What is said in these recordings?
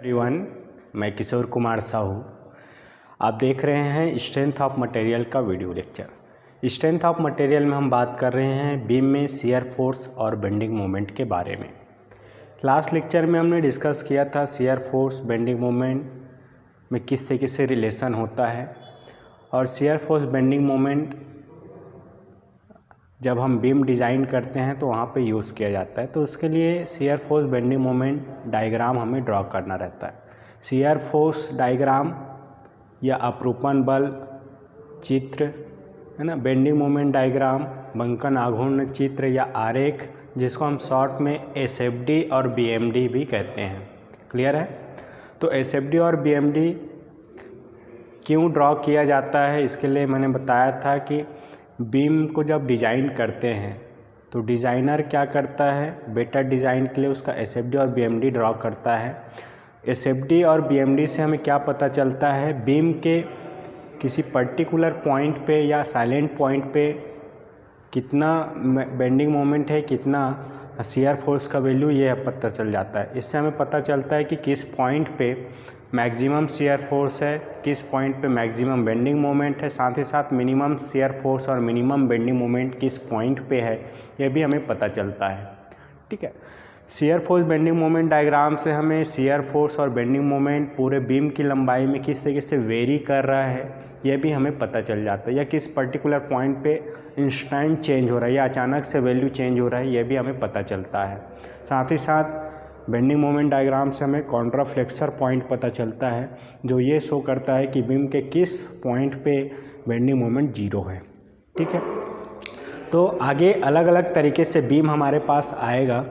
Everyone, मैं किशोर कुमार साहू। आप देख रहे हैं स्ट्रेंथ ऑफ मटेरियल का video lecture. Strength of material में हम बात कर रहे हैं बीम में शियर फोर्स और बेंडिंग मोमेंट के बारे में। लास्ट लेक्चर में हमने डिस्कस किया था शियर फोर्स बेंडिंग मोमेंट में किस तरीके से रिलेशन होता है, और शियर फोर्स बेंडिंग मोमेंट जब हम बीम डिज़ाइन करते हैं तो वहाँ पे यूज़ किया जाता है। तो उसके लिए shear force bending moment diagram हमें ड्रॉ करना रहता है। शियर फोर्स डायग्राम या अपरूपण बल चित्र है ना, बेंडिंग मोमेंट डायग्राम, बंकन आघूर्ण चित्र या आरेख, जिसको हम शॉर्ट में एसएफडी और बीएमडी भी कहते हैं। क्लियर है? तो एसएफडी और बीएमडी क्यों ड्रॉ किया जाता है, इसके लिए मैंने बताया था कि बीम को जब डिज़ाइन करते हैं तो डिज़ाइनर क्या करता है, बेटर डिज़ाइन के लिए उसका एसएफडी और बीएमडी ड्रॉ करता है। एसएफडी और बीएमडी से हमें क्या पता चलता है, बीम के किसी पर्टिकुलर पॉइंट पे या साइलेंट पॉइंट पे कितना बेंडिंग मोमेंट है, कितना शियर फोर्स का वैल्यू, ये पता चल जाता है। इससे हमें पता चलता है कि किस पॉइंट पे मैक्सिमम शियर फोर्स है, किस पॉइंट पे मैक्सिमम बेंडिंग मोमेंट है, साथ ही साथ मिनिमम शियर फोर्स और मिनिमम बेंडिंग मोमेंट किस पॉइंट पे है, ये भी हमें पता चलता है। ठीक है, shear force bending moment diagram से हमें शियर फोर्स और बेंडिंग मोमेंट पूरे बीम की लंबाई में किस तरीके से वेरी कर रहा है, ये भी हमें पता चल जाता है, या किस पर्टिकुलर पॉइंट पे इंस्टेंट चेंज हो रहा है या अचानक से वैल्यू चेंज हो रहा है, ये भी हमें पता चलता है। साथ ही साथ बेंडिंग मोमेंट डायग्राम से हमें कॉन्ट्राफ्लेक्सर पॉइंट पता चलता है, जो ये शो करता है कि बीम के किस पॉइंट पे बेंडिंग मोमेंट जीरो है। ठीक है, तो आगे अलग अलग तरीके से बीम हमारे पास आएगा,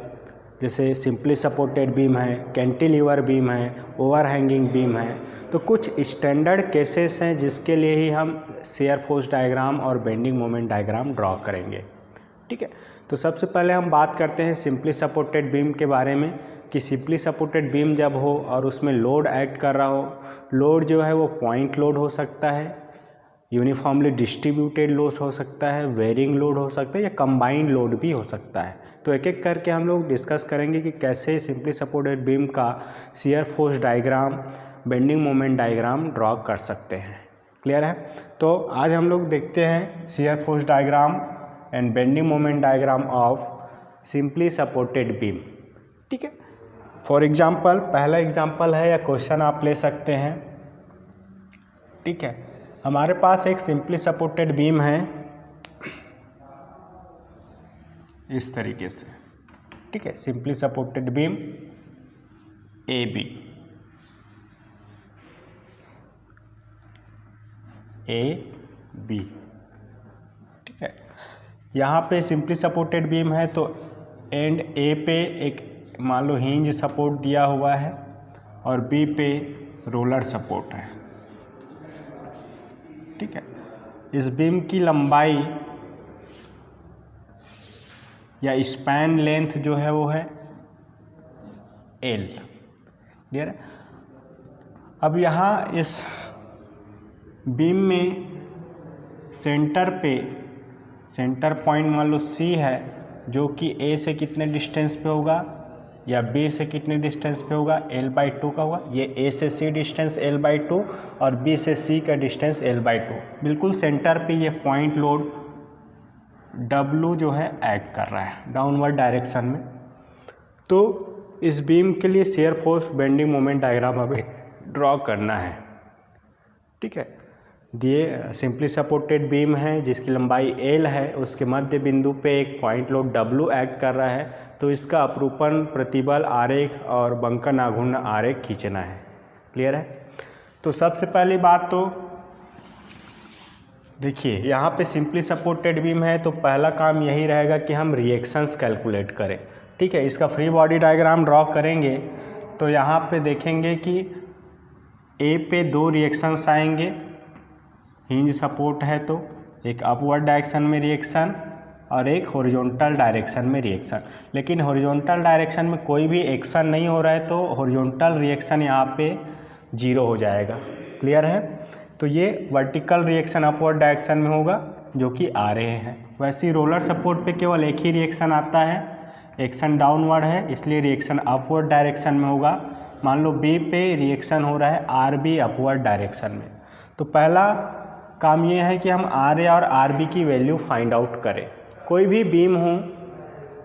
जैसे सिंपली सपोर्टेड बीम है, कैंटिलीवर बीम है, ओवरहैंगिंग बीम है। तो कुछ स्टैंडर्ड केसेस हैं जिसके लिए ही हम शियर फोर्स डायग्राम और बेंडिंग मोमेंट डायग्राम ड्रॉ करेंगे। ठीक है, तो सबसे पहले हम बात करते हैं सिंपली सपोर्टेड बीम के बारे में, कि सिंपली सपोर्टेड बीम जब हो और उसमें लोड एक्ट कर रहा हो, लोड जो है वो पॉइंट लोड हो सकता है, यूनिफॉर्मली डिस्ट्रीब्यूटेड लोड हो सकता है, वेरिंग लोड हो सकता है, या कंबाइंड लोड भी हो सकता है। तो एक एक करके हम लोग डिस्कस करेंगे कि कैसे सिंपली सपोर्टेड बीम का shear force diagram, bending moment diagram draw कर सकते हैं। क्लियर है? तो आज हम लोग देखते हैं shear force diagram and bending moment diagram of simply supported beam. ठीक है, फॉर एग्जाम्पल, पहला एग्जाम्पल है या क्वेश्चन आप ले सकते हैं। ठीक है, हमारे पास एक सिंपली सपोर्टेड बीम है इस तरीके से। ठीक है, simply supported beam A B, ठीक है, यहाँ पे सिंपली सपोर्टेड बीम है तो एंड ए पे एक मान लो हिंज सपोर्ट दिया हुआ है और बी पे रोलर सपोर्ट है। ठीक है, इस बीम की लंबाई या स्पैन लेंथ जो है वो है एल। क्लियर है? अब यहाँ इस बीम में सेंटर पे, सेंटर पॉइंट मान लो सी है, जो कि ए से कितने डिस्टेंस पे होगा या बी से कितने डिस्टेंस पे होगा, l/2 का होगा। ये ए से सी डिस्टेंस l/2 और बी से सी का डिस्टेंस l/2। बिल्कुल सेंटर पे ये पॉइंट लोड W जो है एक्ट कर रहा है डाउनवर्ड डायरेक्शन में। तो इस बीम के लिए shear force bending moment diagram हमें ड्रॉ करना है। ठीक है, दिए सिंपली सपोर्टेड बीम है जिसकी लंबाई L है, उसके मध्य बिंदु पे एक पॉइंट लोड W एक्ट कर रहा है, तो इसका अपरूपण प्रतिबल आरेख और बंकन आघूर्ण आरेख खींचना है। क्लियर है? तो सबसे पहली बात तो देखिए, यहाँ पे सिंपली सपोर्टेड बीम है तो पहला काम यही रहेगा कि हम रिएक्शंस कैलकुलेट करें। ठीक है, इसका फ्री बॉडी डायग्राम ड्रॉ करेंगे तो यहाँ पे देखेंगे कि ए पे दो रिएक्शंस आएंगे। हिंज सपोर्ट है तो एक अपवर्ड डायरेक्शन में रिएक्शन और एक हॉरिजॉन्टल डायरेक्शन में रिएक्शन। लेकिन हॉरिजॉन्टल डायरेक्शन में कोई भी एक्शन नहीं हो रहा है तो हॉरिजॉन्टल रिएक्शन यहाँ पे जीरो हो जाएगा। क्लियर है? तो ये वर्टिकल रिएक्शन अपवर्ड डायरेक्शन में होगा जो कि आ रहे हैं। वैसे ही रोलर सपोर्ट पे केवल एक ही रिएक्शन आता है, एक्शन डाउनवर्ड है इसलिए रिएक्शन अपवर्ड डायरेक्शन में होगा, मान लो बी पे रिएक्शन हो रहा है आर बी अपवर्ड डायरेक्शन में, तो पहला काम ये है कि हम आर ए और आर बी की वैल्यू फाइंड आउट करें। कोई भी बीम हो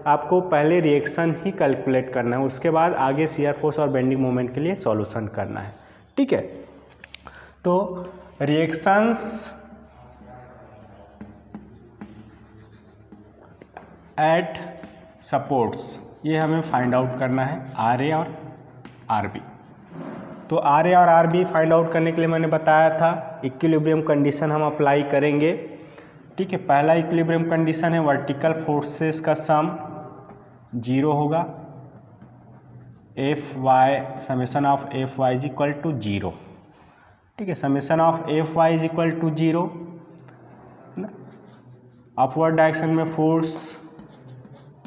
आपको पहले रिएक्शन ही कैलकुलेट करना है, उसके बाद आगे शियर फोर्स और बेंडिंग मोमेंट के लिए सॉल्यूशन करना है। ठीक है, तो रिएक्शंस एट सपोर्ट्स ये हमें फाइंड आउट करना है, आर ए और आर बी। तो आर ए और आर बी फाइंड आउट करने के लिए मैंने बताया था इक्विलिब्रियम कंडीशन हम अप्लाई करेंगे। ठीक है, पहला इक्विलिब्रियम कंडीशन है वर्टिकल फोर्सेस का सम 0 होगा, F Y summation of F Y is equal to 0। ठीक है, summation of F Y is equal to 0 ना। अपवर्ड डायरेक्शन में फोर्स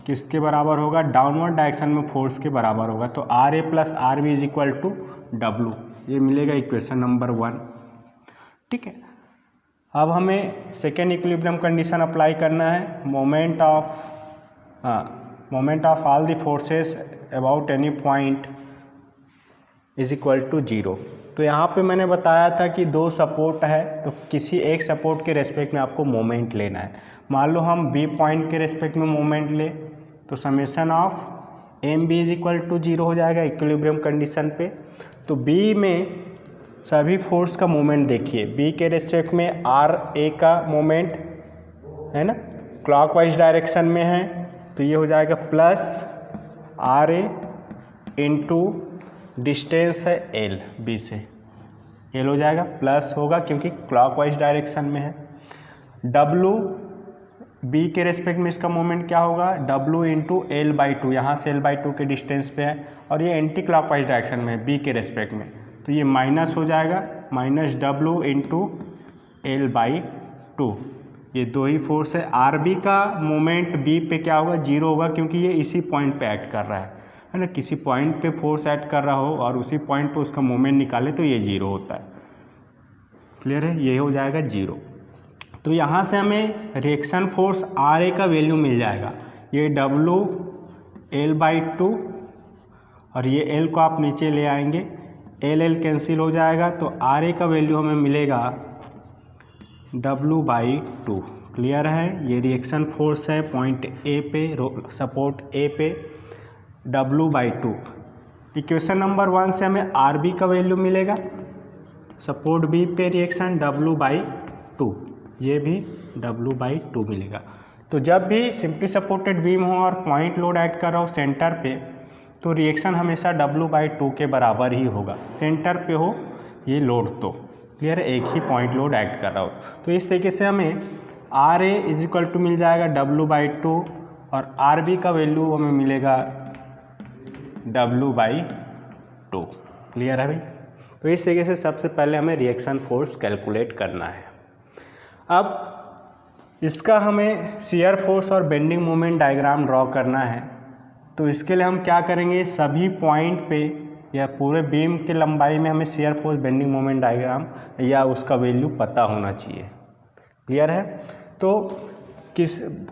किसके बराबर होगा, डाउनवर्ड डायरेक्शन में फोर्स के बराबर होगा, तो R A plus R B is equal to W, ये मिलेगा इक्वेशन नंबर 1। ठीक है, अब हमें सेकेंड इक्विलिब्रियम कंडीशन अप्लाई करना है, moment of all the forces about any point is equal to 0। तो यहाँ पे मैंने बताया था कि 2 सपोर्ट है, तो किसी एक सपोर्ट के रेस्पेक्ट में आपको मोमेंट लेना है। मान लो हम बी पॉइंट के रेस्पेक्ट में मोमेंट ले, तो summation of M B is equal to 0 हो जाएगा इक्विलिब्रियम कंडीशन पे। तो बी में सभी फोर्स का मोमेंट देखिए, बी के रेस्पेक्ट में आर ए का मोमेंट है ना, क्लॉकवाइज डायरेक्शन में है, तो ये हो जाएगा plus R A into distance है एल, बी से एल हो जाएगा, प्लस होगा क्योंकि क्लॉकवाइज डायरेक्शन में है। डब्लू बी के रेस्पेक्ट में इसका मोमेंट क्या होगा, W into L by two, यहाँ से एल बाई टू के डिस्टेंस पे है और ये एंटी क्लॉकवाइज डायरेक्शन में है बी के रेस्पेक्ट में, तो ये माइनस हो जाएगा, minus W into L by two. ये 2 ही फोर्स है। आर बी का मोमेंट बी पे क्या होगा, 0 होगा क्योंकि ये इसी पॉइंट पे एक्ट कर रहा है ना। किसी पॉइंट पे फोर्स एक्ट कर रहा हो और उसी पॉइंट पे उसका मोमेंट निकाले तो ये 0 होता है। क्लियर है, ये हो जाएगा 0। तो यहाँ से हमें रिएक्शन फोर्स आर ए का वैल्यू मिल जाएगा, ये डब्लू एल बाई टू और ये एल को आप नीचे ले आएंगे, एल एल कैंसिल हो जाएगा, तो आर ए का वैल्यू हमें मिलेगा डब्लू बाई टू। क्लियर है, ये रिएक्शन फोर्स है पॉइंट ए पे, सपोर्ट ए पे, W by to. Equation number 1 से हमें आर बी का वैल्यू मिलेगा, सपोर्ट बी पे रिएक्शन डब्लू बाई टू, ये भी डब्लू बाई टू मिलेगा। तो जब भी सिंपली सपोर्टेड बीम हो और पॉइंट लोड ऐड कर रहा हो सेंटर पे, तो रिएक्शन हमेशा डब्लू बाई टू के बराबर ही होगा, सेंटर पे हो ये लोड तो। क्लियर है, एक ही पॉइंट लोड ऐड कर रहा हो, तो इस तरीके से हमें R A is equal to मिल जाएगा डब्लू बाई टू और आर बी का वैल्यू हमें मिलेगा डब्लू बाई टू। क्लियर है भाई, तो इस तरीके से सबसे पहले हमें रिएक्शन फोर्स कैलकुलेट करना है। अब इसका हमें शियर फोर्स और बेंडिंग मोमेंट डायग्राम ड्रॉ करना है, तो इसके लिए हम क्या करेंगे, सभी पॉइंट पे या पूरे बीम के लंबाई में हमें shear force bending moment diagram या उसका वैल्यू पता होना चाहिए। क्लियर है, तो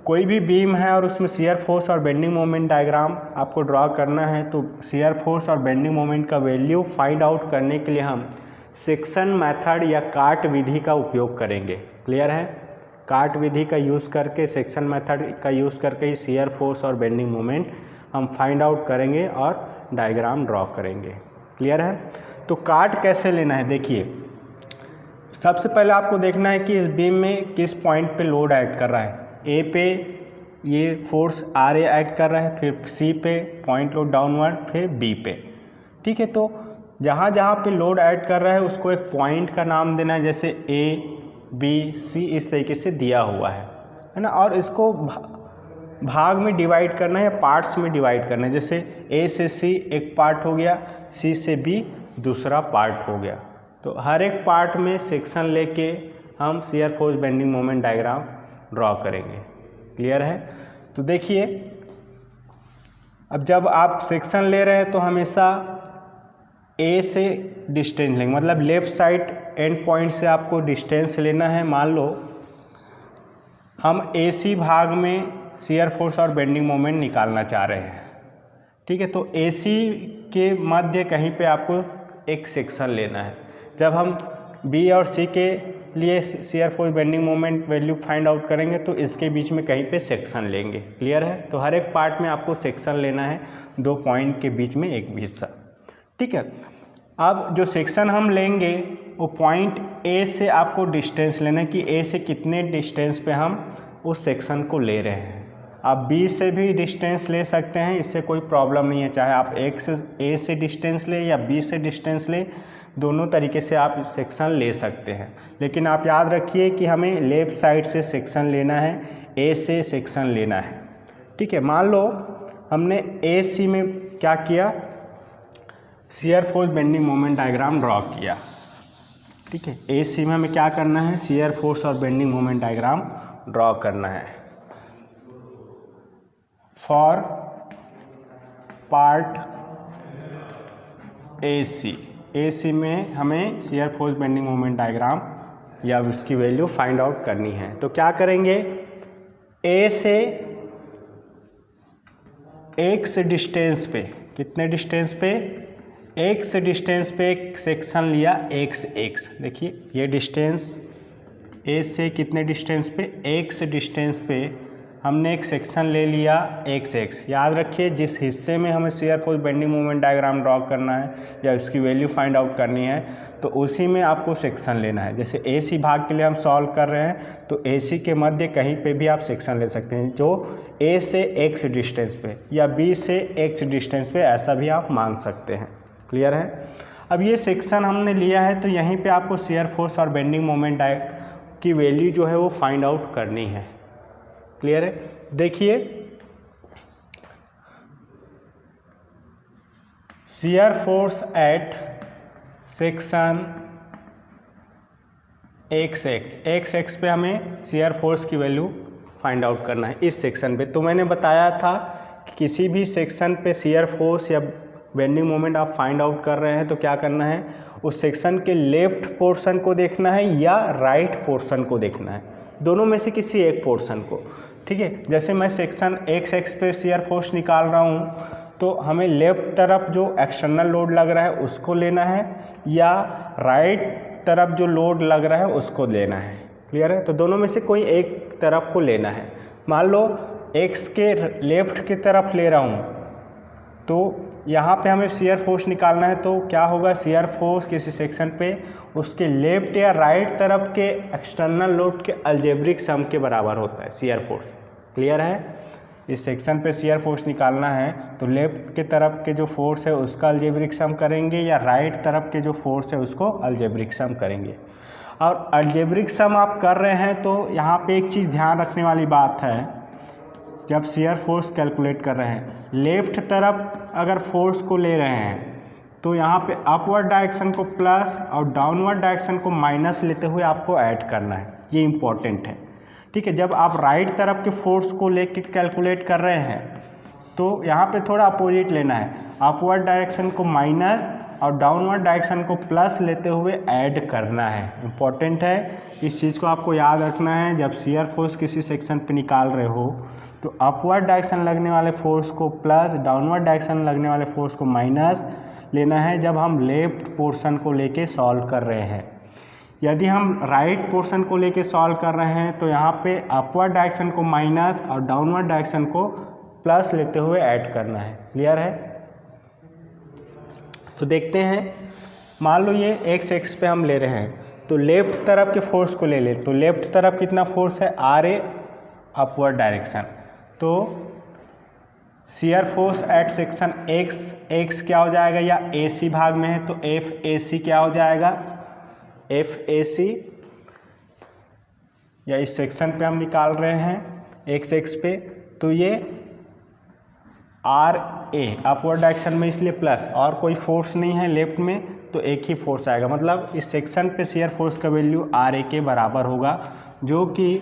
कोई भी बीम है और उसमें शियर फोर्स और बेंडिंग मोमेंट डायग्राम आपको ड्रॉ करना है, तो शियर फोर्स और बेंडिंग मोमेंट का वैल्यू फाइंड आउट करने के लिए हम सेक्शन मेथड या काट विधि का उपयोग करेंगे। क्लियर है, काट विधि का यूज़ करके, सेक्शन मेथड का यूज़ करके ही शियर फोर्स और बेंडिंग मोमेंट हम फाइंड आउट करेंगे और डायग्राम ड्रॉ करेंगे। क्लियर है, तो काट कैसे लेना है, देखिए सबसे पहले आपको देखना है कि इस बीम में किस पॉइंट पे लोड ऐड कर रहा है। ए पे ये फोर्स आर ए ऐड कर रहा है, फिर सी पे पॉइंट लोड डाउनवर्ड, फिर बी पे। ठीक है, तो जहाँ जहाँ पे लोड ऐड कर रहा है उसको एक पॉइंट का नाम देना है, जैसे ए बी सी इस तरीके से दिया हुआ है ना, और इसको भाग में डिवाइड करना है या पार्ट्स में डिवाइड करना है, जैसे ए से सी एक पार्ट हो गया, सी से बी दूसरा पार्ट हो गया। तो हर एक पार्ट में सेक्शन लेके हम shear force bending moment diagram draw करेंगे। क्लियर है, तो देखिए अब जब आप सेक्शन ले रहे हैं तो हमेशा ए से डिस्टेंस लेंगे, मतलब लेफ़्ट साइड एंड पॉइंट से आपको डिस्टेंस लेना है। मान लो हम ए सी भाग में शियर फोर्स और बेंडिंग मोमेंट निकालना चाह रहे हैं। ठीक है, तो ए सी के मध्य कहीं पे आपको एक सेक्शन लेना है। जब हम बी और सी के लिए shear force bending moment value find out करेंगे तो इसके बीच में कहीं पे सेक्शन लेंगे। क्लियर है? तो हर एक पार्ट में आपको सेक्शन लेना है, 2 पॉइंट के बीच में एक हिस्सा। ठीक है, अब जो सेक्शन हम लेंगे वो पॉइंट ए से आपको डिस्टेंस लेना है कि ए से कितने डिस्टेंस पे हम उस सेक्शन को ले रहे हैं। आप बी से भी डिस्टेंस ले सकते हैं, इससे कोई प्रॉब्लम नहीं है। चाहे आप ए से डिस्टेंस ले या बी से डिस्टेंस ले, दोनों तरीके से आप सेक्शन ले सकते हैं। लेकिन आप याद रखिए कि हमें लेफ़्ट साइड से सेक्शन लेना है, ए से सेक्शन लेना है। ठीक है, मान लो हमने ए सी में क्या किया, shear force bending moment diagram draw किया। ठीक है, ए सी में हमें क्या करना है, शियर फोर्स और बेंडिंग मोमेंट डायग्राम ड्रॉ करना है। फॉर पार्ट ए सी में हमें shear force bending moment diagram या उसकी वैल्यू फाइंड आउट करनी है। तो क्या करेंगे, ए से एक्स डिस्टेंस पे, कितने डिस्टेंस पे, एक्स डिस्टेंस पे एक सेक्शन लिया एक्स। देखिए ये डिस्टेंस ए से कितने डिस्टेंस पे, एक्स डिस्टेंस पे हमने एक सेक्शन ले लिया एक्स। याद रखिए जिस हिस्से में हमें shear force bending moment diagram draw करना है या उसकी वैल्यू फाइंड आउट करनी है तो उसी में आपको सेक्शन लेना है। जैसे ए सी भाग के लिए हम सॉल्व कर रहे हैं तो ए सी के मध्य कहीं पे भी आप सेक्शन ले सकते हैं, जो ए से एक्स डिस्टेंस पे या बी से एक्स डिस्टेंस पे, ऐसा भी आप मान सकते हैं। क्लियर है? अब ये सेक्शन हमने लिया है तो यहीं पे आपको शियर फोर्स और बेंडिंग मोमेंट की वैल्यू जो है वो फाइंड आउट करनी है। क्लियर है? देखिए shear force at section x पे हमें शियर फोर्स की वैल्यू फाइंड आउट करना है इस सेक्शन पे। तो मैंने बताया था कि किसी भी सेक्शन पे शियर फोर्स या बेंडिंग मोमेंट आप फाइंड आउट कर रहे हैं तो क्या करना है, उस सेक्शन के लेफ्ट पोर्शन को देखना है या राइट पोर्शन को देखना है, दोनों में से किसी एक पोर्शन को। ठीक है, जैसे मैं सेक्शन एक्स पे शियर फोर्स निकाल रहा हूँ तो हमें लेफ्ट तरफ जो एक्सटर्नल लोड लग रहा है उसको लेना है या राइट तरफ जो लोड लग रहा है उसको लेना है। क्लियर है? तो दोनों में से कोई एक तरफ को लेना है। मान लो एक्स के लेफ्ट की तरफ ले रहा हूँ तो यहाँ पे हमें शियर फोर्स निकालना है तो क्या होगा, शियर फोर्स किसी सेक्शन पे उसके लेफ्ट या राइट तरफ के एक्सटर्नल लोड के अलजेब्रिक सम के बराबर होता है शियर फोर्स। क्लियर है? इस सेक्शन पे शियर फोर्स निकालना है तो लेफ्ट के तरफ के जो फोर्स है उसका अलजेब्रिक सम करेंगे या राइट तरफ के जो फोर्स है उसको अलजेब्रिक सम करेंगे। और अलजेब्रिक सम आप कर रहे हैं तो यहाँ पे एक चीज़ ध्यान रखने वाली बात है, जब शियर फोर्स कैलकुलेट कर रहे हैं लेफ्ट तरफ अगर फोर्स को ले रहे हैं तो यहाँ पे अपवर्ड डायरेक्शन को प्लस और डाउनवर्ड डायरेक्शन को माइनस लेते हुए आपको ऐड करना है, ये इम्पॉर्टेंट है। ठीक है, जब आप राइट तरफ के फोर्स को लेके कैलकुलेट कर रहे हैं तो यहाँ पे थोड़ा अपोजिट लेना है, अपवर्ड डायरेक्शन को माइनस और डाउनवर्ड डायरेक्शन को प्लस लेते हुए ऐड करना है। इम्पॉर्टेंट है, इस चीज़ को आपको याद रखना है। जब शियर फोर्स किसी सेक्शन पे निकाल रहे हो तो अपवर्ड डायरेक्शन लगने वाले फोर्स को प्लस, डाउनवर्ड डायरेक्शन लगने वाले फोर्स को माइनस लेना है जब हम लेफ्ट पोर्शन को लेके सॉल्व कर रहे हैं। यदि हम राइट पोर्शन को लेके सॉल्व कर रहे हैं तो यहाँ पे अपवर्ड डायरेक्शन को माइनस और डाउनवर्ड डायरेक्शन को प्लस लेते हुए ऐड करना है। क्लियर है? तो देखते हैं, मान लो ये एक्स पे हम ले रहे हैं तो लेफ्ट तरफ के फोर्स को ले ले तो लेफ्ट तरफ कितना फोर्स है, आर ए अपवर्ड डायरेक्शन। तो shear force at section x क्या हो जाएगा, या ए सी भाग में है तो एफ ए सी क्या हो जाएगा, एफ ए सी, या इस सेक्शन पे हम निकाल रहे हैं एक्स पे तो ये आर ए अपवर्ड डायरेक्शन में इसलिए प्लस, और कोई फोर्स नहीं है लेफ्ट में तो एक ही फोर्स आएगा। मतलब इस सेक्शन पे शियर फोर्स का वैल्यू आर ए के बराबर होगा जो कि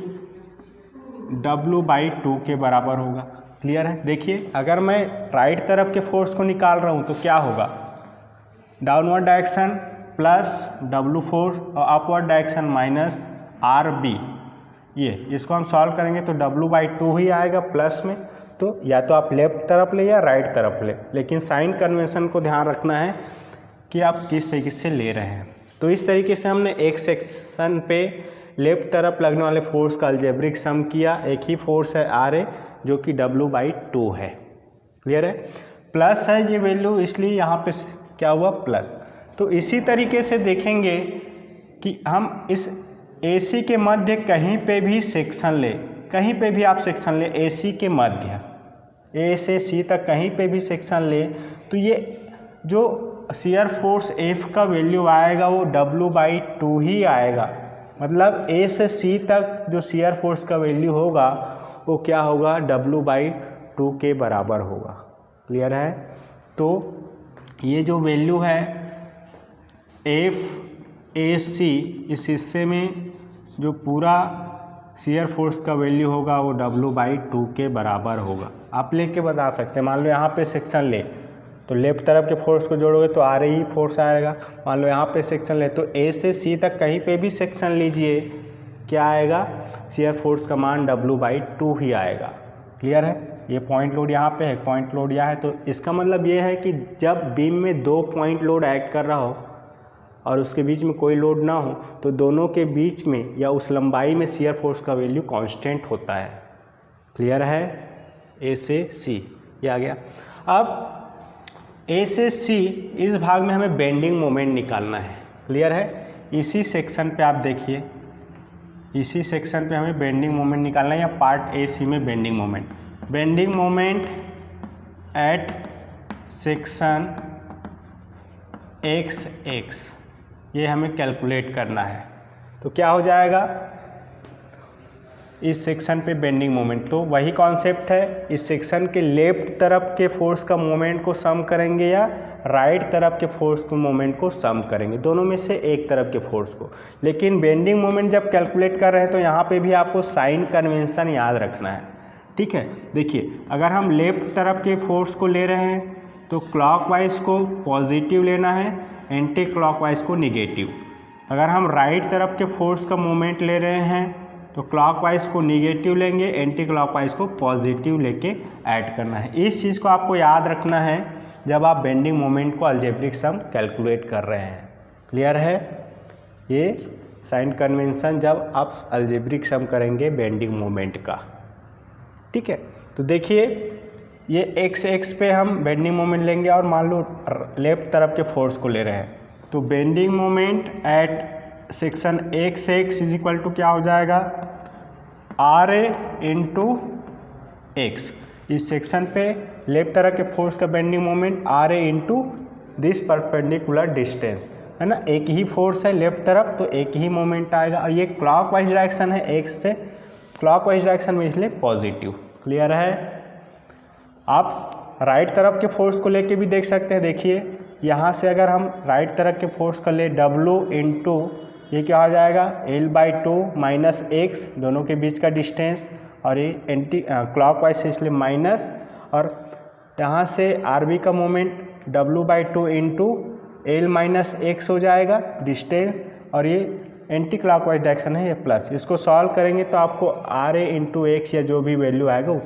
W/2 के बराबर होगा। क्लियर है? देखिए अगर मैं राइट तरफ के फोर्स को निकाल रहा हूँ तो क्या होगा, downward direction plus W force और अपवर्ड डायरेक्शन माइनस RB। ये इसको हम सॉल्व करेंगे तो W/2 ही आएगा प्लस में, तो या तो आप लेफ्ट तरफ ले या राइट तरफ ले, लेकिन साइन कन्वेंशन को ध्यान रखना है कि आप किस तरीके से ले रहे हैं। तो इस तरीके से हमने एक सेक्शन पे लेफ्ट तरफ लगने वाले फोर्स का अलजेब्रिक सम किया। एक ही फोर्स है RA जो कि W/2 है। क्लियर है? प्लस है ये वैल्यू, इसलिए यहाँ पे क्या हुआ प्लस। तो इसी तरीके से देखेंगे कि हम इस AC के मध्य कहीं पे भी सेक्शन ले, कहीं पे भी आप सेक्शन ले AC के मध्य A से C तक कहीं पे भी सेक्शन ले, तो ये जो शियर फोर्स F का वैल्यू आएगा वो W/2 ही आएगा। मतलब A से C तक जो शियर फोर्स का वैल्यू होगा वो क्या होगा, W/2 के बराबर होगा। क्लियर है? तो ये जो वैल्यू है FAC, इस हिस्से में जो पूरा शियर फोर्स का वैल्यू होगा वो W/2 के बराबर होगा। आप लेके बता सकते हैं। मान लो यहाँ पे सेक्शन ले तो लेफ्ट तरफ के फोर्स को जोड़ोगे तो RA ही फोर्स आएगा। मान लो यहाँ पे सेक्शन ले तो A से C तक कहीं पे भी सेक्शन लीजिए, क्या आएगा, शियर फोर्स का मान W/2 ही आएगा। क्लियर है? ये पॉइंट लोड यहाँ पे है, पॉइंट लोड यहाँ है। तो इसका मतलब ये है कि जब बीम में 2 पॉइंट लोड एक्ट कर रहा हो और उसके बीच में कोई लोड ना हो तो दोनों के बीच में या उस लंबाई में शियर फोर्स का वैल्यू कांस्टेंट होता है। क्लियर है? A से C ये आ गया। अब A से C इस भाग में हमें बेंडिंग मोमेंट निकालना है। क्लियर है? इसी सेक्शन पे आप देखिए, इसी सेक्शन पे हमें बेंडिंग मोमेंट निकालना है, या पार्ट AC में bending moment. Bending moment at section XX ये हमें कैलकुलेट करना है। तो क्या हो जाएगा इस सेक्शन पे बेंडिंग मोमेंट, तो वही कॉन्सेप्ट है, इस सेक्शन के लेफ्ट तरफ के फोर्स का मोमेंट को सम करेंगे या राइट तरफ के फोर्स को मोमेंट को सम करेंगे, दोनों में से एक तरफ के फोर्स को। लेकिन बेंडिंग मोमेंट जब कैलकुलेट कर रहे हैं तो यहाँ पे भी आपको साइन कन्वेंशन याद रखना है। ठीक है? देखिए, अगर हम लेफ्ट तरफ के फोर्स को ले रहे हैं तो क्लॉकवाइज को पॉजिटिव लेना है, एंटी क्लॉकवाइज को निगेटिव। अगर हम राइट तरफ के फोर्स का मोमेंट ले रहे हैं तो क्लॉकवाइज को निगेटिव लेंगे, एंटी क्लॉकवाइज को पॉजिटिव लेके ऐड करना है। इस चीज़ को आपको याद रखना है जब आप बेंडिंग मोमेंट को अलजेब्रिक सम कैलकुलेट कर रहे हैं। क्लियर है? ये साइन कन्वेंशन जब आप अलजेब्रिक सम करेंगे बेंडिंग मोमेंट का। ठीक है? तो देखिए, ये x पे हम बेंडिंग मोमेंट लेंगे और मान लो लेफ्ट तरफ के फोर्स को ले रहे हैं, तो bending moment at section XX is equal to क्या हो जाएगा, RA इंटू X। इस सेक्शन पे लेफ्ट तरफ के फोर्स का bending moment RA into this perpendicular distance, है ना। एक ही फोर्स है लेफ्ट तरफ तो एक ही मोमेंट आएगा, और ये क्लॉकवाइज डायरेक्शन है X से क्लॉकवाइज डायरेक्शन में, इसलिए पॉजिटिव। क्लियर है? आप राइट तरफ के फोर्स को लेके भी देख सकते हैं। देखिए, यहाँ से अगर हम राइट तरफ के फोर्स का ले W इंटू ये क्या हो जाएगा, L/2 माइनस X, दोनों के बीच का डिस्टेंस, और ये एंटी क्लॉकवाइज है इसलिए माइनस, और यहाँ से RB का moment W/2 into L minus X हो जाएगा डिस्टेंस, और ये एंटी क्लॉकवाइज डायरेक्शन है ये प्लस। इसको सॉल्व करेंगे तो आपको RA इंटू X या जो भी वैल्यू आएगा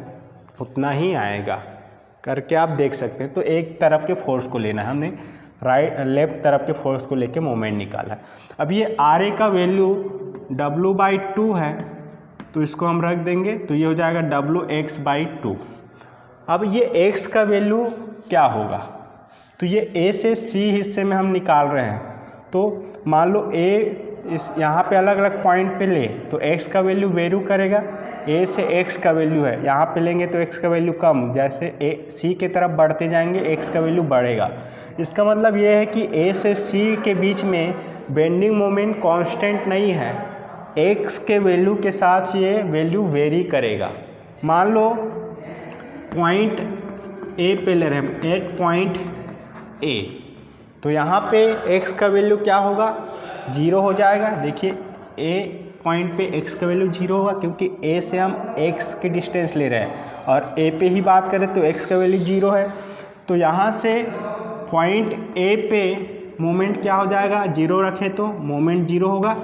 उतना ही आएगा, करके आप देख सकते हैं। तो एक तरफ के फोर्स को लेना है हमने, लेफ्ट तरफ के फोर्स को लेके मोमेंट निकाला है। अब ये RA का वैल्यू W/2 है तो इसको हम रख देंगे, तो ये हो जाएगा WX/2। अब ये X का वैल्यू क्या होगा, तो ये A से C हिस्से में हम निकाल रहे हैं। तो मान लो A इस यहाँ पे अलग अलग पॉइंट पे ले तो X का वैल्यू वेरी करेगा। A से X का वैल्यू है, यहाँ पे लेंगे तो X का वैल्यू कम, जैसे C के तरफ बढ़ते जाएंगे X का वैल्यू बढ़ेगा। इसका मतलब ये है कि A से C के बीच में बेंडिंग मोमेंट कांस्टेंट नहीं है, X के वैल्यू के साथ ये वैल्यू वेरी करेगा। मान लो पॉइंट A पे ले रहे हैं, एट पॉइंट A, तो यहाँ पे X का वैल्यू क्या होगा, 0 हो जाएगा। देखिए A पॉइंट पे X का वैल्यू 0 होगा क्योंकि A से हम X की डिस्टेंस ले रहे हैं, और A पे ही बात करें तो X का वैल्यू 0 है। तो यहाँ से पॉइंट A पे मोमेंट क्या हो जाएगा, 0 रखें तो मोमेंट 0 होगा,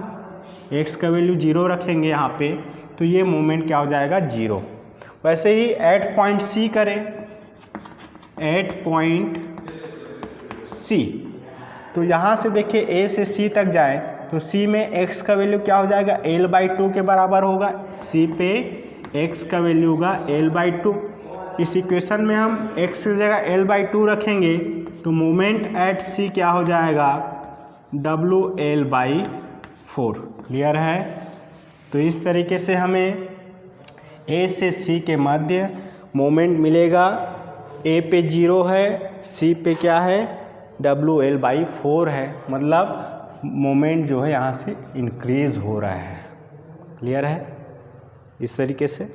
X का वैल्यू 0 रखेंगे यहाँ पे तो ये मोमेंट क्या हो जाएगा, 0। वैसे ही एट पॉइंट सी करें, एट पॉइंट सी, तो यहाँ से देखिए ए से सी तक जाए तो सी में x का वैल्यू क्या हो जाएगा, l/2 के बराबर होगा। सी पे x का वैल्यू होगा l/2। इस इक्वेशन में हम x की जगह l/2 रखेंगे तो मोमेंट एट सी क्या हो जाएगा, WL/4। क्लियर है। तो इस तरीके से हमें ए से सी के मध्य मोमेंट मिलेगा। ए पे 0 है, सी पे क्या है, WL/4 है, मतलब मोमेंट जो है यहाँ से इंक्रीज हो रहा है। क्लियर है इस तरीके से।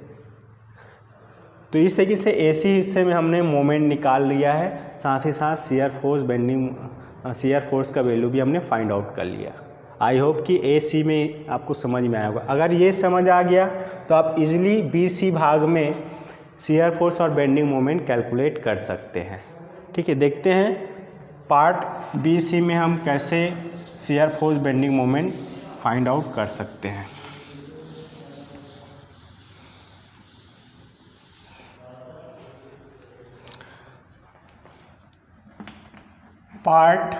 तो इस तरीके से एसी हिस्से में हमने मोमेंट निकाल लिया है, साथ ही साथ शियर फोर्स का वैल्यू भी हमने फाइंड आउट कर लिया। आई होप कि एसी में आपको समझ में आया होगा। अगर ये समझ आ गया तो आप इजीली बीसी भाग में शियर फोर्स और बेंडिंग मोमेंट कैलकुलेट कर सकते हैं। ठीक है, देखते हैं पार्ट बीसी में हम कैसे shear force bending moment find out कर सकते हैं। Part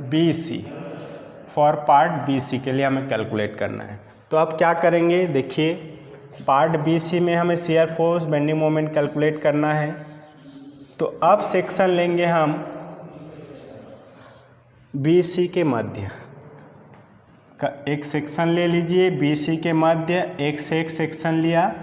BC, for part BC के लिए हमें कैलकुलेट करना है। तो अब क्या करेंगे, देखिए पार्ट बीसी में हमें shear force bending moment calculate करना है। तो अब सेक्शन लेंगे हम बीसी के मध्य का एक सेक्शन ले लीजिए। बीसी के मध्य एक से एक सेक्शन लिया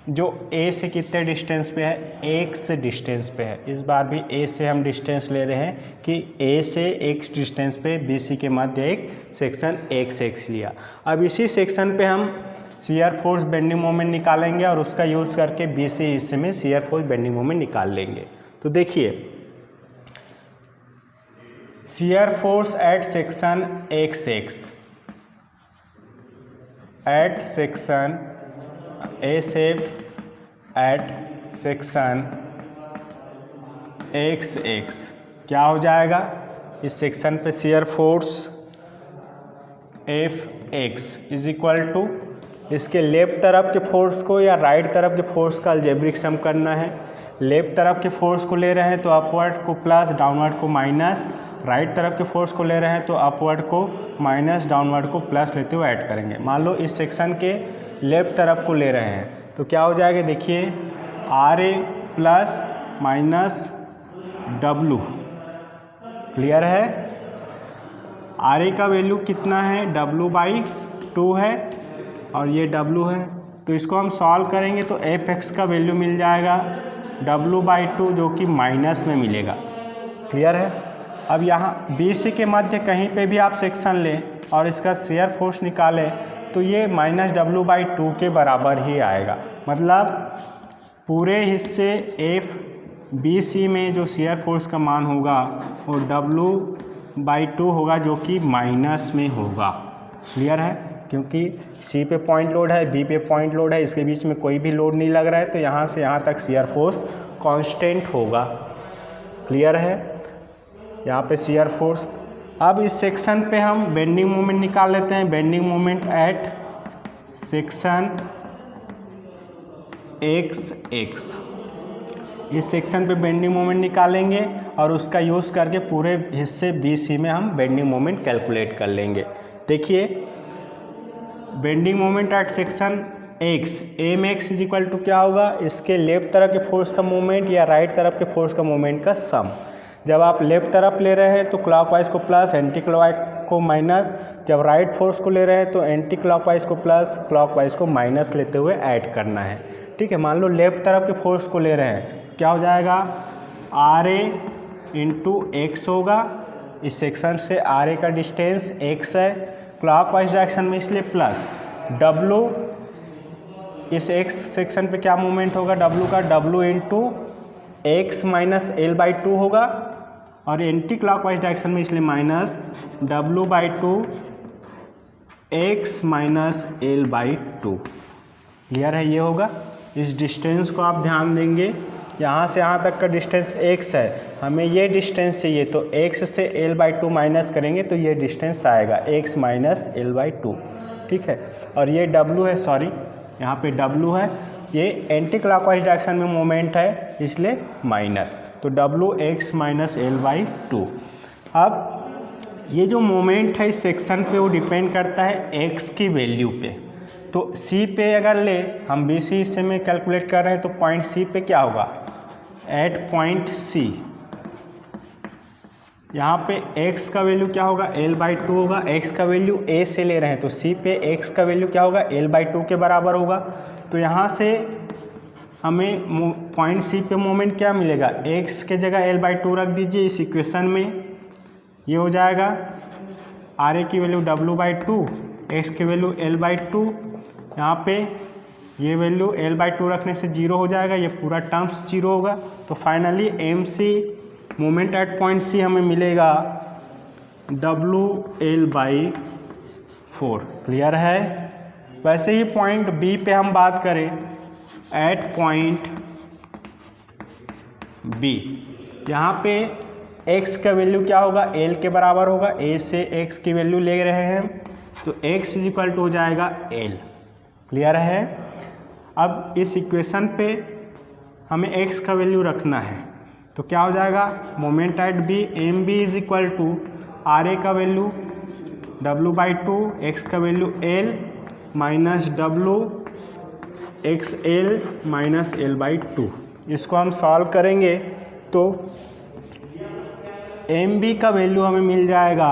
जो ए से कितने डिस्टेंस पे है, x डिस्टेंस पे है। इस बार भी ए से हम डिस्टेंस ले रहे हैं कि ए से x डिस्टेंस पे बीसी के मध्य एक सेक्शन x लिया। अब इसी सेक्शन पे हम शियर फोर्स बेंडिंग मोमेंट निकालेंगे और उसका यूज़ करके बीसी हिस्से में शियर फोर्स बेंडिंग मोमेंट निकाल लेंगे। तो देखिए shear force at section x at section A safe at section x क्या हो जाएगा, इस सेक्शन पे shear force Fx is equal to इसके लेफ्ट तरफ के फोर्स को या राइट तरफ के फोर्स का अलजेब्रिक सम करना है। लेफ्ट तरफ के फोर्स को ले रहे हैं तो अपवर्ड को प्लस, डाउनवर्ड को माइनस, राइट तरफ के फोर्स को ले रहे हैं तो अपवर्ड को माइनस, डाउनवर्ड को प्लस लेते हुए ऐड करेंगे। मान लो इस सेक्शन के लेफ्ट तरफ को ले रहे हैं तो क्या हो जाएगा, देखिए RA plus minus W। Clear है। RA का वैल्यू कितना है, W/2 है और ये W है। तो इसको हम सॉल्व करेंगे तो Fx का वैल्यू मिल जाएगा W/2 जो कि माइनस में मिलेगा। क्लियर है। अब यहाँ BC के मध्य कहीं पे भी आप सेक्शन लें और इसका शियर फोर्स निकालें तो ये -W/2 के बराबर ही आएगा। मतलब पूरे हिस्से FBC में जो शियर फोर्स का मान होगा वो W/2 होगा जो कि माइनस में होगा। क्लियर है। क्योंकि C पे पॉइंट लोड है, B पे पॉइंट लोड है, इसके बीच में कोई भी लोड नहीं लग रहा है तो यहाँ से यहाँ तक शियर फोर्स कांस्टेंट होगा। क्लियर है। यहाँ पे शियर फोर्स। अब इस सेक्शन पे हम बेंडिंग मोमेंट निकाल लेते हैं। Bending moment at section x। इस सेक्शन पे बेंडिंग मोमेंट निकालेंगे और उसका यूज़ करके पूरे हिस्से BC में हम बेंडिंग मोमेंट कैलकुलेट कर लेंगे। देखिए bending moment at section x, mx is equal to क्या होगा, इसके लेफ्ट तरफ के फोर्स का मोमेंट या राइट तरफ के फोर्स का मोमेंट का सम। जब आप लेफ्ट तरफ ले रहे हैं तो क्लॉकवाइज को प्लस, एंटी क्लॉकवाइज को माइनस। जब राइट फोर्स को ले रहे हैं तो एंटी क्लॉकवाइज को प्लस, क्लॉकवाइज को माइनस लेते हुए ऐड करना है। ठीक है। मान लो लेफ्ट तरफ के फोर्स को ले रहे हैं, क्या हो जाएगा, RA इंटू x होगा। इस सेक्शन से RA का डिस्टेंस x है, क्लॉकवाइज डायरेक्शन में इसलिए प्लस। W इस x सेक्शन पे क्या मोमेंट होगा, W का, W into x minus L/2 होगा और एंटी क्लॉकवाइज डायरेक्शन में इसलिए minus W/2 x minus L/2। Clear है। ये होगा। इस डिस्टेंस को आप ध्यान देंगे, यहाँ से यहाँ तक का डिस्टेंस x है, हमें ये डिस्टेंस चाहिए तो x से L/2 माइनस करेंगे तो ये डिस्टेंस आएगा x माइनस L/2। ठीक है। और ये W है, सॉरी यहाँ पे W है, ये एंटी क्लॉकवाइज डायरेक्शन में मोमेंट है इसलिए माइनस, तो WX माइनस L/2। अब ये जो मोमेंट है इस सेक्शन पे वो डिपेंड करता है x की वैल्यू पे। तो C पे अगर ले हम BC हिस्से में कैलकुलेट कर रहे हैं तो पॉइंट C पे क्या होगा, एट पॉइंट C यहाँ पे x का वैल्यू क्या होगा, L/2 होगा। x का वैल्यू A से ले रहे हैं तो C पे x का वैल्यू क्या होगा, L/2 के बराबर होगा। तो यहाँ से हमें पॉइंट C पे मोमेंट क्या मिलेगा, x के जगह L/2 रख दीजिए इस इक्वेशन में, ये हो जाएगा RA की वैल्यू W/2, x की वैल्यू L/2, यहाँ पे ये वैल्यू L/2 रखने से 0 हो जाएगा, ये पूरा टर्म्स 0 होगा। तो finally MC moment at point C हमें मिलेगा WL/4। क्लियर है। वैसे ही पॉइंट B पे हम बात करें, एट पॉइंट B यहाँ पे x का वैल्यू क्या होगा, L के बराबर होगा, A से x की वैल्यू ले रहे हैं तो x इक्वल टू हो जाएगा L। क्लियर है। अब इस इक्वेशन पे हमें x का वैल्यू रखना है तो क्या हो जाएगा, moment at B MB is equal to RA का वैल्यू W/2, x का value L minus WXL minus L/2। इसको हम सॉल्व करेंगे तो MB का वैल्यू हमें मिल जाएगा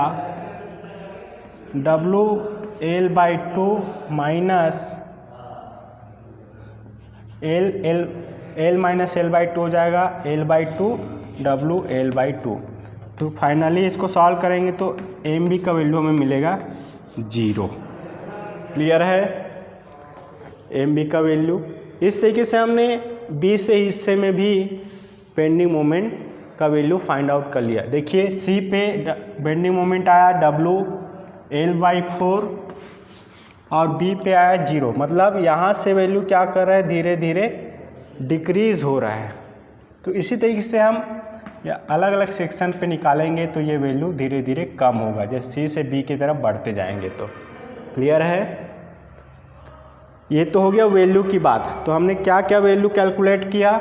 WL/2 minus L minus L/2 हो जाएगा L/2 WL/2। तो फाइनली इसको सॉल्व करेंगे तो MB का वैल्यू हमें मिलेगा 0। क्लियर है। MB का वैल्यू इस तरीके से हमने B से हिस्से में भी बेंडिंग मोमेंट का वैल्यू फाइंड आउट कर लिया। देखिए C पे बेंडिंग मोमेंट आया WL/4 और B पे आया 0, मतलब यहाँ से वैल्यू क्या कर रहा है, धीरे धीरे डिक्रीज हो रहा है। तो इसी तरीके से हम अलग अलग सेक्शन पे निकालेंगे तो ये वैल्यू धीरे धीरे कम होगा, जैसे C से B की तरफ बढ़ते जाएंगे। तो क्लियर है। ये तो हो गया वैल्यू की बात। तो हमने क्या क्या वैल्यू कैलकुलेट किया,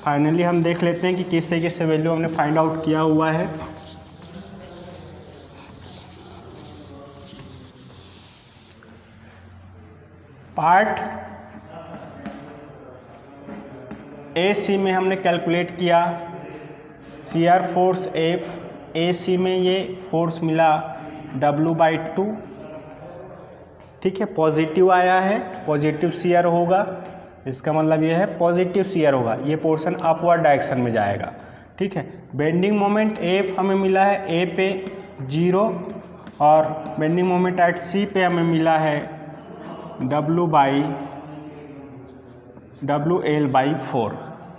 फाइनली हम देख लेते हैं कि किस तरीके से वैल्यू हमने फाइंड आउट किया हुआ है। पार्ट AC में हमने कैलकुलेट किया शियर फोर्स F, AC में ये फोर्स मिला W/2, ठीक है, पॉजिटिव आया है, पॉजिटिव शियर होगा, इसका मतलब ये है पॉजिटिव शियर होगा, ये पोर्शन अपवर्ड डायरेक्शन में जाएगा, ठीक है। बेंडिंग मोमेंट F हमें मिला है A पे 0 और बेंडिंग मोमेंट एट C पे हमें मिला है WL/4।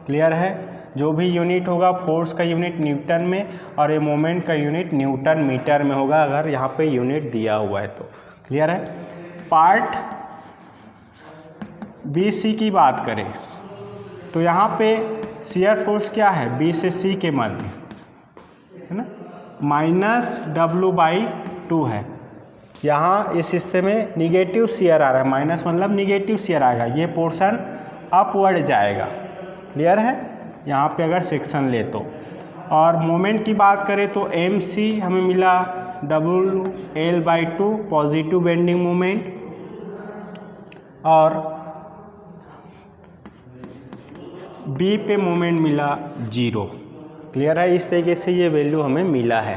क्लियर है। जो भी यूनिट होगा फोर्स का यूनिट न्यूटन में और ये मोमेंट का यूनिट न्यूटन मीटर में होगा अगर यहाँ पे यूनिट दिया हुआ है तो। क्लियर है। पार्ट BC की बात करें तो यहाँ पे शियर फोर्स क्या है, B से C के मध्य है ना, -W/2 है। यहाँ इस हिस्से में निगेटिव शियर आ रहा है, माइनस मतलब निगेटिव शियर आएगा, ये पोर्शन अपवर्ड जाएगा। क्लियर है। यहाँ पे अगर सेक्शन ले तो, और मोमेंट की बात करें तो MC हमें मिला WL/2 पॉजिटिव बेंडिंग मोमेंट और B पे मोमेंट मिला 0। क्लियर है। इस तरीके से ये वैल्यू हमें मिला है।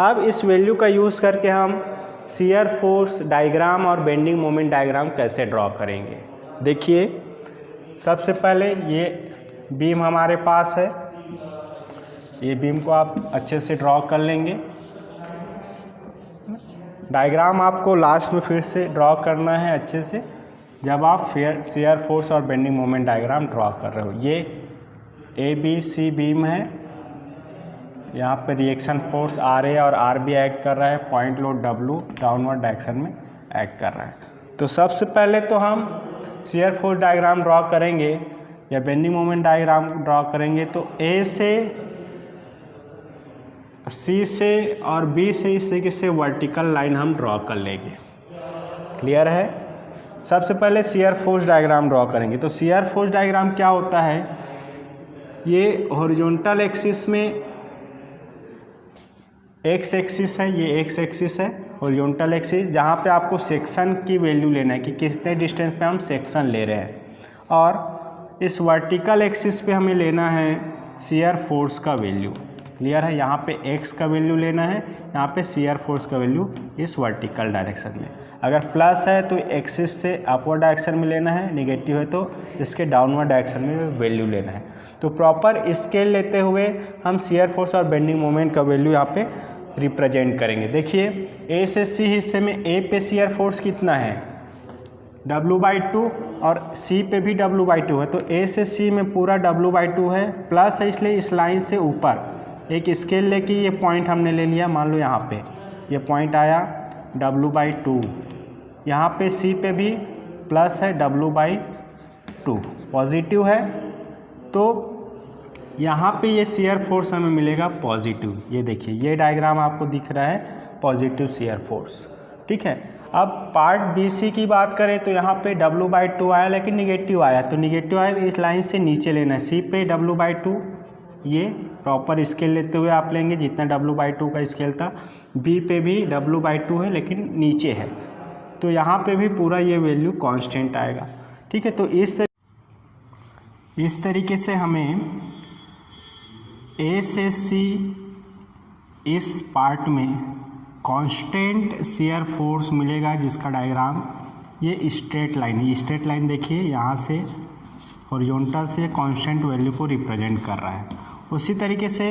अब इस वैल्यू का यूज़ करके हम शियर फोर्स डायग्राम और बेंडिंग मोमेंट डायग्राम कैसे ड्रॉ करेंगे। देखिए सबसे पहले ये बीम हमारे पास है, ये बीम को आप अच्छे से ड्रॉ कर लेंगे। डायग्राम आपको लास्ट में फिर से ड्रॉ करना है अच्छे से जब आप शियर फोर्स और बेंडिंग मोमेंट डायग्राम ड्रॉ कर रहे हो। ये ABC बीम है, यहाँ पे रिएक्शन फोर्स RA और RB एक्ट कर रहा है, point load W downward direction में एक्ट कर रहा है। तो सबसे पहले तो हम शियर फोर्स डायग्राम ड्रॉ करेंगे या बेंडिंग मोमेंट डायग्राम ड्रॉ करेंगे तो A से C से और B से इस तरीके से वर्टिकल लाइन हम ड्रॉ कर लेंगे। क्लियर है। सबसे पहले शियर फोर्स डायग्राम ड्रॉ करेंगे। तो शियर फोर्स डायग्राम क्या होता है, ये हॉरिजॉन्टल एक्सिस में एक्स एक्सिस है, ये एक्स एक्सिस है हॉरिजॉन्टल एक्सिस, जहाँ पे आपको सेक्शन की वैल्यू लेना है कि कितने डिस्टेंस पे हम सेक्शन ले रहे हैं, और इस वर्टिकल एक्सिस पे हमें लेना है शियर फोर्स का वैल्यू। क्लियर है, यहाँ पे एक्स का वैल्यू लेना है, यहाँ पे शियर फोर्स का वैल्यू इस वर्टिकल डायरेक्शन में। अगर प्लस है तो एक्सिस से अपवर्ड डायरेक्शन में लेना है, नेगेटिव है तो इसके डाउनवर्ड डायरेक्शन में वैल्यू लेना है। तो प्रॉपर स्केल लेते हुए हम शियर फोर्स और बेंडिंग मोमेंट का वैल्यू यहाँ पे रिप्रेजेंट करेंगे। देखिए ए से सी हिस्से में ए पे शियर फोर्स कितना है, W/2, और सी पे भी W/2 है, तो ए से सी में पूरा W/2 है, प्लस है इसलिए इस लाइन से ऊपर एक स्केल लेके ये पॉइंट हमने ले लिया, मान लो यहाँ पे ये पॉइंट आया W/2, यहाँ पे सी पे भी प्लस है W/2 पॉजिटिव है, तो यहाँ पे ये शियर फोर्स हमें मिलेगा पॉजिटिव। ये देखिए ये डायग्राम आपको दिख रहा है पॉजिटिव शियर फोर्स। ठीक है, अब पार्ट बी सी की बात करें तो यहाँ पे W/2 आया लेकिन निगेटिव आया, तो निगेटिव आया तो इस लाइन से नीचे लेना है। सी पे W/2, ये प्रॉपर स्केल लेते हुए आप लेंगे जितना W/2 का स्केल था। बी पे भी W/2 है लेकिन नीचे है, तो यहाँ पे भी पूरा ये वैल्यू कांस्टेंट आएगा। ठीक है, तो इस तरीके से हमें ए से सी इस पार्ट में कांस्टेंट शियर फोर्स मिलेगा, जिसका डायग्राम ये स्ट्रेट लाइन है। स्ट्रेट लाइन देखिए यहाँ से हॉरिजॉन्टल से कांस्टेंट वैल्यू को रिप्रेजेंट कर रहा है। उसी तरीके से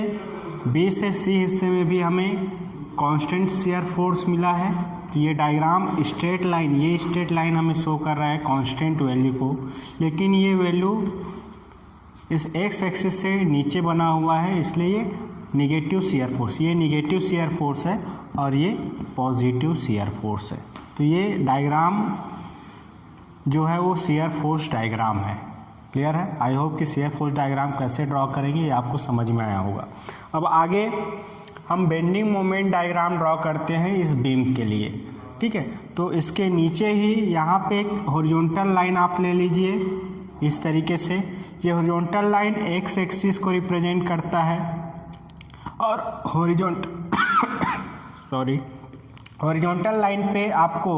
बी से सी हिस्से में भी हमें कांस्टेंट शियर फोर्स मिला है, तो ये डायग्राम स्ट्रेट लाइन, ये स्ट्रेट लाइन हमें शो कर रहा है कांस्टेंट वैल्यू को, लेकिन ये वैल्यू इस एक्स एक्सिस से नीचे बना हुआ है, इसलिए ये निगेटिव शियर फोर्स, ये निगेटिव शियर फोर्स है और ये पॉजिटिव शियर फोर्स है। तो ये डायग्राम जो है वो शियर फोर्स डायग्राम है। क्लियर है, आई होप कि शियर फोर्स डायग्राम कैसे ड्रॉ करेंगे ये आपको समझ में आया होगा। अब आगे हम बेंडिंग मोमेंट डायग्राम ड्रॉ करते हैं इस बीम के लिए। ठीक है, तो इसके नीचे ही यहाँ पे एक हॉरिजॉन्टल लाइन आप ले लीजिए इस तरीके से। ये हॉरिजॉन्टल लाइन एक्स एक्सिस को रिप्रेजेंट करता है और हॉरिजॉन्टल लाइन पे आपको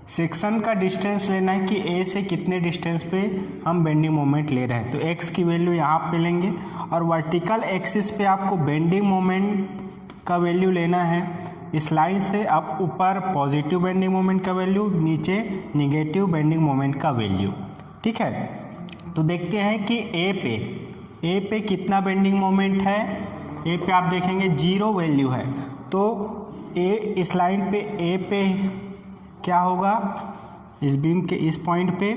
सेक्शन का डिस्टेंस लेना है कि ए से कितने डिस्टेंस पे हम बेंडिंग मोमेंट ले रहे हैं, तो एक्स की वैल्यू यहाँ पे लेंगे, और वर्टिकल एक्सिस पे आपको बेंडिंग मोमेंट का वैल्यू लेना है। इस लाइन से आप ऊपर पॉजिटिव बेंडिंग मोमेंट का वैल्यू, नीचे निगेटिव बेंडिंग मोमेंट का वैल्यू। ठीक है, तो देखते हैं कि ए पे कितना बेंडिंग मोमेंट है। ए पे आप देखेंगे 0 वैल्यू है, तो ए इस लाइन पे ए पे क्या होगा, इस बीम के इस पॉइंट पे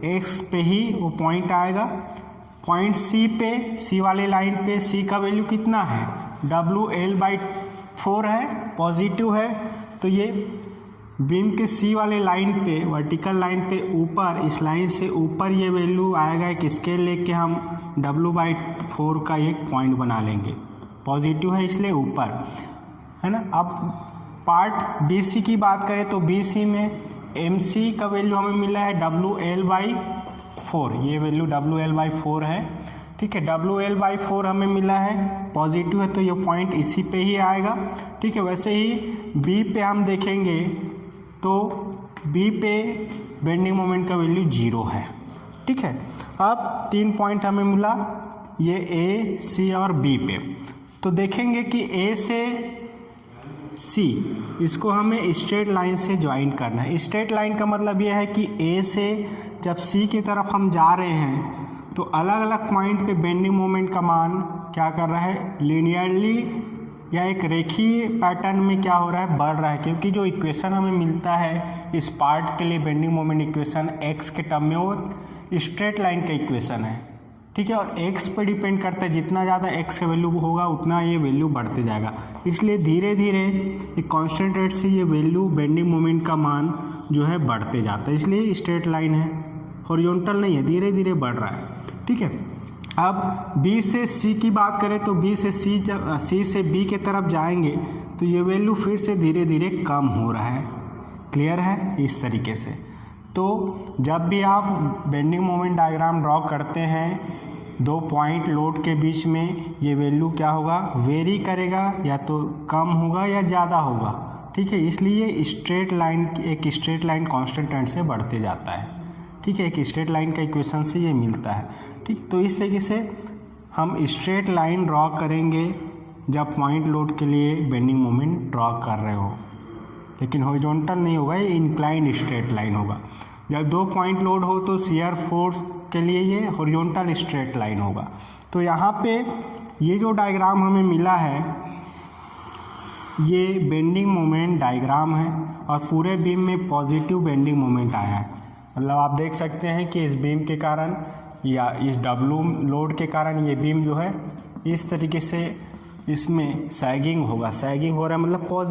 एक्स पे ही वो पॉइंट आएगा। पॉइंट सी पे, सी वाले लाइन पे सी का वैल्यू कितना है, WL/4 है, पॉजिटिव है, तो ये बीम के सी वाले लाइन पे, वर्टिकल लाइन पे ऊपर, इस लाइन से ऊपर ये वैल्यू आएगा। एक स्केल लेके हम W/4 का एक पॉइंट बना लेंगे, पॉजिटिव है इसलिए ऊपर है ना। अब पार्ट बी सी की बात करें तो बी सी में एम सी का वैल्यू हमें मिला है WL/4, ये वैल्यू WL/4 है। ठीक है, WL/4 हमें मिला है, पॉजिटिव है तो ये पॉइंट इसी पे ही आएगा। ठीक है, वैसे ही बी पे हम देखेंगे तो बी पे बेंडिंग मोमेंट का वैल्यू 0 है। ठीक है, अब 3 पॉइंट हमें मिला, ये ए सी और बी पे। तो देखेंगे कि ए से सी, इसको हमें स्ट्रेट लाइन से ज्वाइन करना है। स्ट्रेट लाइन का मतलब यह है कि ए से जब सी की तरफ हम जा रहे हैं तो अलग अलग पॉइंट पे बेंडिंग मोमेंट का मान क्या कर रहा है, लीनियरली या एक रेखीय पैटर्न में क्या हो रहा है, बढ़ रहा है। क्योंकि जो इक्वेशन हमें मिलता है इस पार्ट के लिए बेंडिंग मोमेंट इक्वेशन एक्स के टर्म में वो स्ट्रेट लाइन का इक्वेशन है। ठीक है, और एक्स पे डिपेंड करता है, जितना ज़्यादा एक्स का वैल्यू होगा उतना ये वैल्यू बढ़ते जाएगा। इसलिए धीरे धीरे एक कांस्टेंट रेट से ये वैल्यू बेंडिंग मोमेंट का मान जो है बढ़ते जाता है, इसलिए स्ट्रेट लाइन है, हॉरिजॉन्टल नहीं है, धीरे धीरे बढ़ रहा है। ठीक है, अब बी से सी की बात करें तो बी से सी, जब सी से बी के तरफ जाएंगे तो ये वैल्यू फिर से धीरे धीरे कम हो रहा है। क्लियर है, इस तरीके से। तो जब भी आप बेंडिंग मोमेंट डायग्राम ड्रॉ करते हैं, 2 पॉइंट लोड के बीच में ये वैल्यू क्या होगा, वेरी करेगा, या तो कम होगा या ज़्यादा होगा, ठीक है। इसलिए स्ट्रेट लाइन, एक स्ट्रेट लाइन कांस्टेंट टाइम से बढ़ते जाता है, ठीक है। एक स्ट्रेट लाइन का इक्वेशन से ये मिलता है, ठीक। तो इस तरीके से हम स्ट्रेट लाइन ड्रॉ करेंगे जब पॉइंट लोड के लिए बेंडिंग मोमेंट ड्रॉ कर रहे हो, लेकिन हॉरिजॉन्टल नहीं होगा, ये इंक्लाइंड स्ट्रेट लाइन होगा। जब 2 पॉइंट लोड हो तो शियर फोर्स के लिए ये हॉरिजॉन्टल स्ट्रेट लाइन होगा। तो यहाँ पे ये जो डायग्राम हमें मिला है, ये बेंडिंग मोमेंट डायग्राम है और पूरे बीम में पॉजिटिव बेंडिंग मोमेंट आया है। मतलब आप देख सकते हैं कि इस बीम के कारण या इस डब्लू लोड के कारण ये बीम जो है इस तरीके से इसमें सैगिंग होगा, सैगिंग हो रहा है मतलब पॉजिटिव